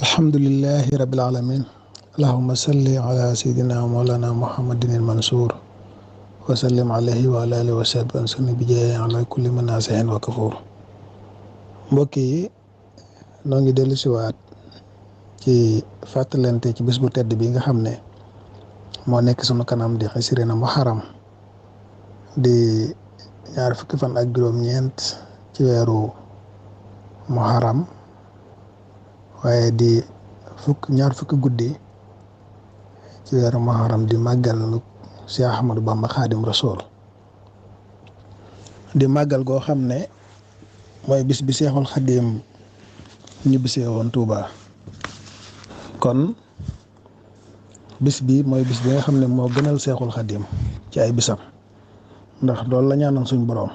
alhamdulillahi rabbil alamin allahumma salli ala sayyidina mawlana muhammadin al mansur wa sallim alayhi wa ala alihi wa sahbihi wa sallim bi jaay ala kulli manasihin wa kafur. Mbokk yi noo ngi dellu siwaat ci fàttalante ci bis bu tedd bi nga xam ne moo nekk sunu kanam di xasirina muharram di ñaar fukki fan ak juróom-ñeent ci weeru muharram waaye di ñaar fukki guddi ci weeru muharram di màggal Cheikh Ahmadou Bamba Xaadim Rasul di màggal goo xam ne mooy bis bi Seexul Xaadim ñibbisee woon Tuuba. kon bis bi mooy bis bi nga xam ne moo gënal Seexul Xaadim ci ay bisam ndax loolu la ñaanal suñ boroom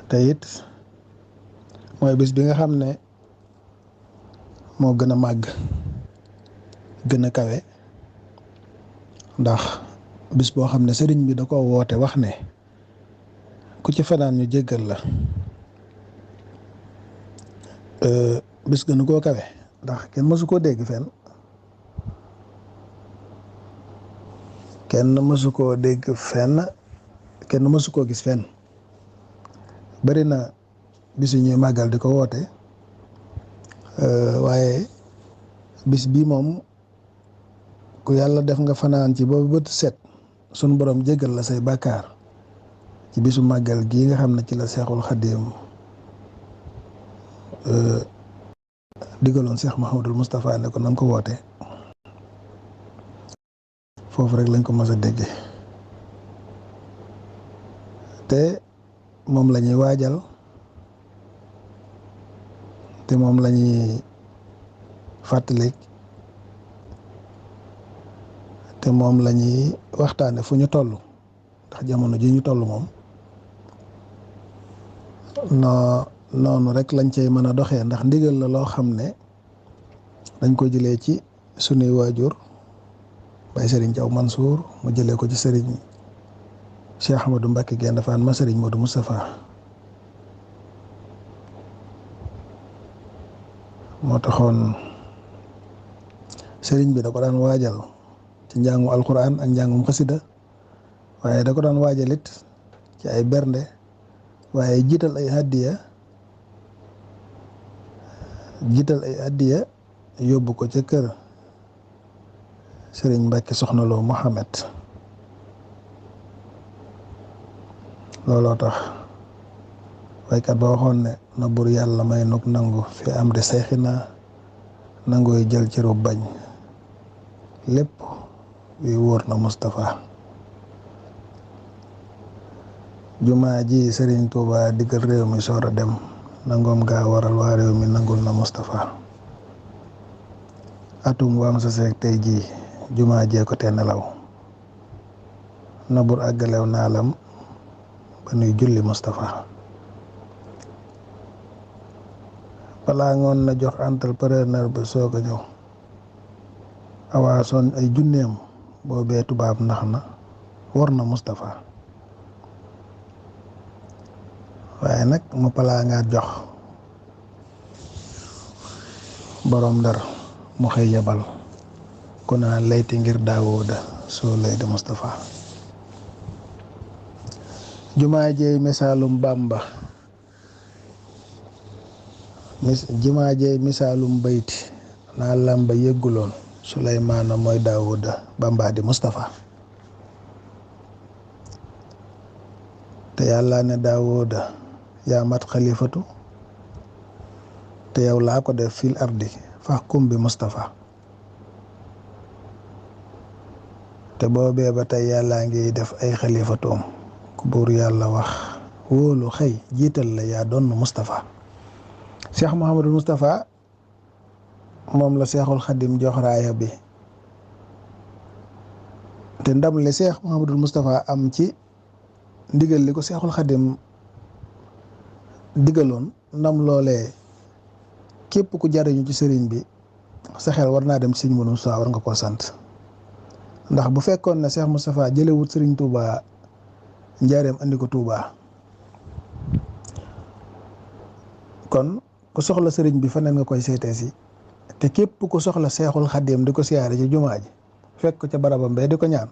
te it mooy bis bi nga xam ne moo gën a màgg gën a kawe ndax bis boo xam ne sëriñ bi da ko woote wax ne ku ci fanaan ñu jéggal la bis gënu koo kawe ndax kenn mësu koo dégg fenn kenn mësu koo dégg fenn kenn mësu koo gis fenn bari na bis yu ñuy màggal di ko woote waaye bis bii moom ku yàlla def nga fanaan ci boobu bët set sunu borom jéggal la say bàkkaar ci bisu màggal gii nga xam ne ci la Seexul Xaadim digaloon Cheikh Mouhamadul Moustapha ne ko nan ko woote foofu rek lañ ko mës a déggee te moom la ñuy waajal te moom la ñuy fàttali te moom la ñuy waxtaane fu ñu toll ndax jamono ji ñu toll moom noonu rek lañ cey mën a doxee ndax ndigal la loo xam ne dañ ko jëlee ci sunuy waajur bay Serigne Thiaw Mansour mu jëlee ko ci Serigne Cheikh Ahmadou Mbacké Gaïndé Fatma Serigne Modou Moustapha moo taxoon Serigne bi da ko daan waajal ci njàngu alquran ak njàngum xasida waaye da ko daan waajalit ci ay bernde waaye jiital ay addiya yóbbu ko ca kër Serigne Mbacké Soxna Lo Mohamed looloo tax waykat ba waxoon ne na bur yàlla may nuk nangu fi am de sayxina nanguy jël ci ru bañ lépp wi wóor na Moustapha jumaa ji Serigne Touba diggal réew mi soor a dem nangoom gaa waral waa réew mi nangul na Moustapha atum waam sa seeg tey jii jumaa jee ko te nelaw na bur àggalew naalam ba nuy julli Moustapha balaa ngoon na jox entrepreneur ba soog a ñëw awaasoon ay junneem boobee tubaab nax na war na Moustapha waaye nag mu palaa ngaat jox borom Ndar mu xëy yebal ku naa layti ngir Daawuda soo lay de Moustapha jumaa jeey misaalum Bàmba jumaa jeey misaalum bayti naa làmba yëgguloon Suleymaana mooy Daawuda Bàmba di Moustapha te yàlla ne Daawuda yaa mat xalifatu te yow laa ko def fil ardi fahkum bi Moustapha te boobee ba tey yàllaa ngi def ay xalifatoom ku buur yàlla wax wóolu xëy jiital la yaa doon Moustapha Cheikh Mouhamadul Moustapha moom la Seexul Xaadim jox raaya bi te ndam li Cheikh Mouhamadul Moustapha am ci ndigal li ko Seexul Xaadim digaloon ndam loolee képp ku jariñu ci sëriñ bi sa xel war naa dem ci sëriñ Modou Moustapha war nga koo sant ndax bu fekkoon ne Cheikh Moustapha jëlewut sëriñ Touba njaareem andi ko Touba kon ku soxla sëriñ bi faneen nga koy seetee si te képp ku soxla seexul xaddim di ko siyaare ci jumaa ji fekk ko ca barabam bee di ko ñaan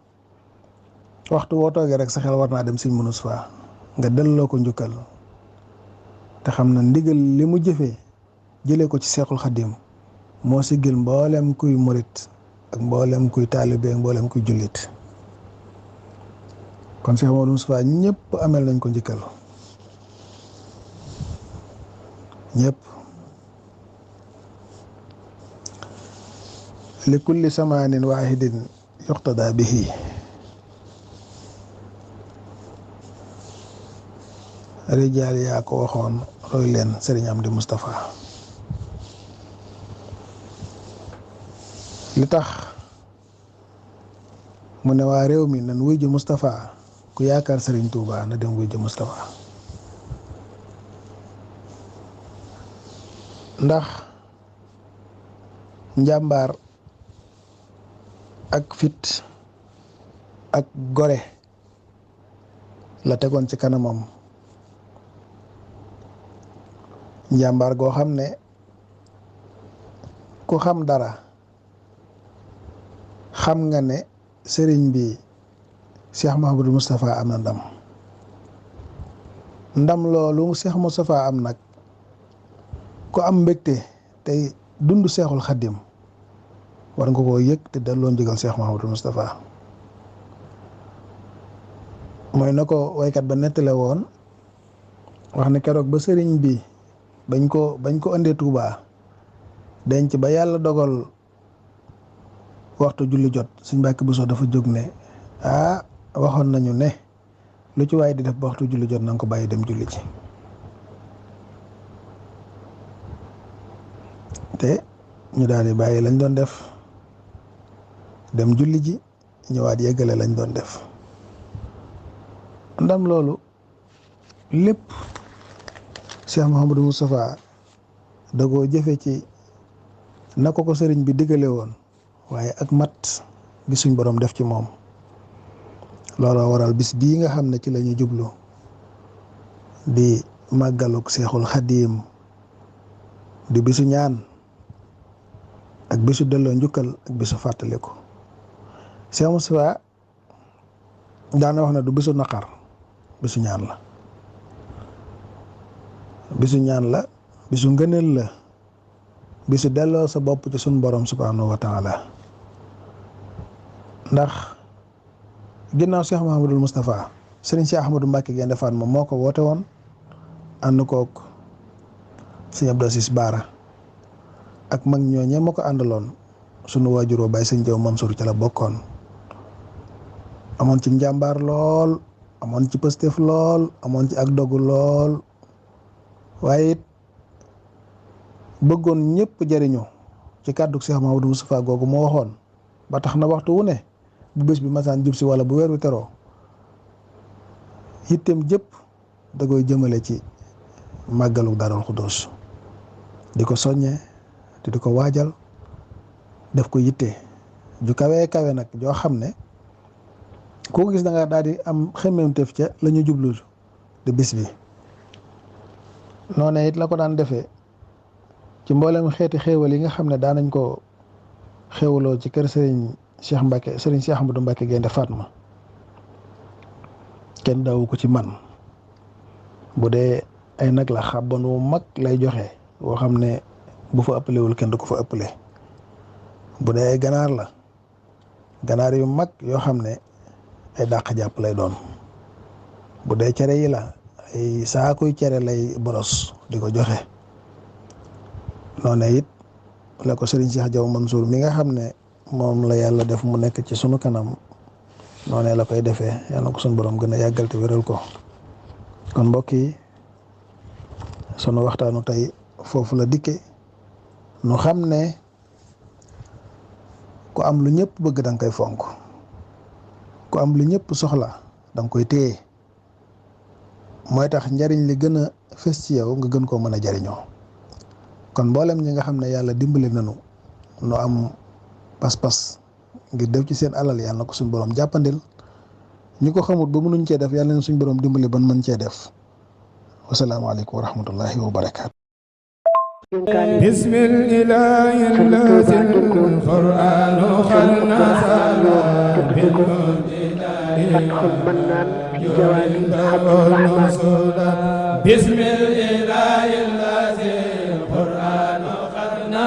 waxtu woo toogee rek sa xel war naa dem Sëriñ Mustafaa nga delloo ko njukkal te xam na ndigal li mu jëfee jëlee ko ci seexul xaddim moo siggil mboolem kuy murit ak mboolem kuy taalibe ak mboolem kuy jullit kon Seex Mamadu Mustafaa ñëpp amel nañ ko njukkal ñëpp li kulli samaanin waahidin yuqtada bihi rijaal yaa ko waxoon roy leen Sëriñ Amdi Mustafaa li tax mu ne waa réew mi nan wuy ji Mustafaa ku yaakaar Sëriñ Tuubaa na dem wuy ji Mustafaa ndax njàmbaar ak fit ak gore la tegoon ci kanamam njàmbaar goo xam ne ku xam dara xam nga ne sëriñ bi Cheikh Mouhamadou Moustapha am na ndam loolu Cheikh Moustapha am nag ku am mbégte tey dund Seexul Xaddim war nga koo yëg te delloo ndigal Cheikh Mouhamadou Moustapha mooy na ko waykat ba nettale woon wax ne keroog ba sëriñ bi bañ ko andee Touba denc ba yàlla dogal waxtu julli jot Sëriñ Mbàkke Buso dafa jóg ne waxoon nañu ne lu ci waaye di def ba waxtu julli jot na nga ko bàyyi dem julli ci te ñu daal di bàyyi lañ doon def dem julli ji ñëwaat yeggale lañ doon def ndam loolu lépp Cheikh Mouhamadou Moustapha da koo jëfe ci na ko sëriñ bi digale woon waaye ak mat gi suñ borom def ci moom looloo waral bis bii nga xam ne ci la ñu jublu di màggaluk Seexul Xadiim di bisu ñaan ak bisu delloo njukkal ak bisu fàttaliku Cheikh Moustapha daana wax ne du bisu naqar bisu ñaan la bisu ngëneel la bisu delloo sa bopp ci suñ borom subhanahu wa taala ndax ginnaaw Cheikh Mouhamadul Moustapha Serigne Cheikh Ahmadou Mbacké Gaïndé Fatma moo ko woote woon ànd kook Serigne Abdou Aziz Bara ak mag ñooñee ma ko àndaloon sunu waajuroo Baye Sëñ Jaw Mansour ca la bokkoon amoon ci njàmbaar lool amoon ci pëstef lool amoon ci ak dogu lool waaye it bëggoon ñëpp jëriñu ci kàddu Cheikh Mouhamadou Moustapha googu moo waxoon ba tax na waxtu wu ne bu bés bi masaan jub si wala bu weer wi teroo yitteem jëpp da koy jëmale ci màggalu Daarul Xudoos di ko soññee te di ko waajal def ko yitte ju kawee kawe nag joo xam ne koo gis da nga daal di am xemmemteef ca la ñu jublu di bis bi noonu it la ko daan defee ci mboolem xeeti xéewal yi nga xam ne daanañ ko xéewaloo ci kër Serigne Cheikh Ahmadou Mbacké Gaïndé Fatma kenn daawu ko ci man bu dee ay nag la xàbban wu mag lay joxe boo xam ne bu fa ëppalewul kenn du ko fa ëppale bu dee ay ganaar la ganaar yu mag yoo xam ne ay dàq jàpp lay doon bu dee cere yi la ay saakuy cere lay boros di ko joxe noonu it la ko Serigne Cheikh Jaw Mansour mi nga xam ne moom la yàlla def mu nekk ci sunu kanam noonu la koy defee yàlla na ko sunu borom gën a yàggal te wéral ko kon mbokk yi sunu waxtaanu tey foofu la dikke nu xam ne ku am lu ñëpp bëgg da nga koy fonk ku am lu ñëpp soxla da nga koy téye mooy tax njariñ li gën a fës ci yow nga gën koo mën a jariñoo kon mboolem ñi nga xam ne yàlla dimbali nañu nu am pas-pas ngir def ci seen alal yàlla na ko suñu borom jàppandil ñi ko xamut ba mënuñ cee def yàlla na suñu borom dimbali ban mën cee def wasalaamaaleykum wa rahmatullahi wa barakaatu. dénkaane bismillahi Sëriñ allazi Tuubaa dénkoon al-Qur'anu Sëriñ xarna Abdou Lahad Lo tudde ko bil Fatxul Mannaan fi jawaabi Abdurrahmaan bismillahi allazi al-Qur'anu xarna